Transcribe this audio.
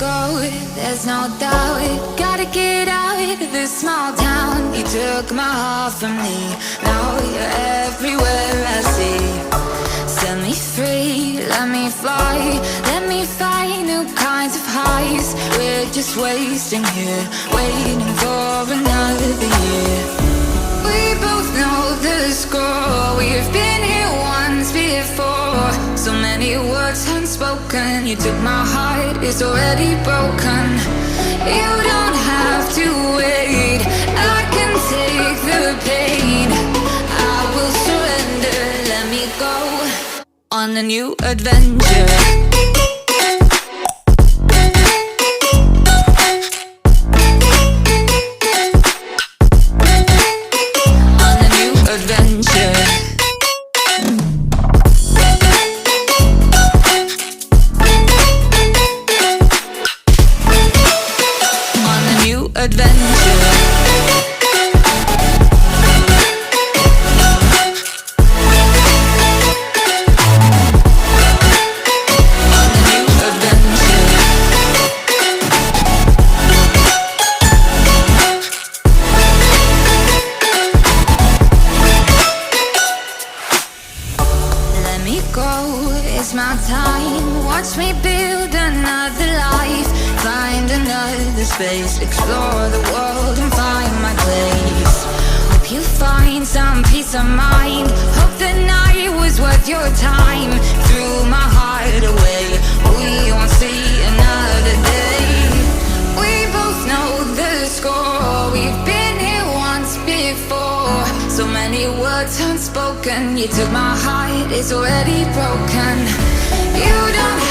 go, there's no doubt. Gotta get out of this small town. You took my heart from me, now you're everywhere I see. Set me free, let me fly, let me find new kinds of highs. We're just wasting here, waiting for another year. We both know the score, we've been here once before. So many words unspoken, you took my heart, it's already broken. You don't have to wait, I can take the pain. I will surrender, let me go on a new adventure. Space, explore the world and find my place. Hope you find some peace of mind. Hope the night was worth your time. Threw my heart away, we won't see another day. We both know the score, we've been here once before. So many words unspoken, you took my heart, it's already broken. You don't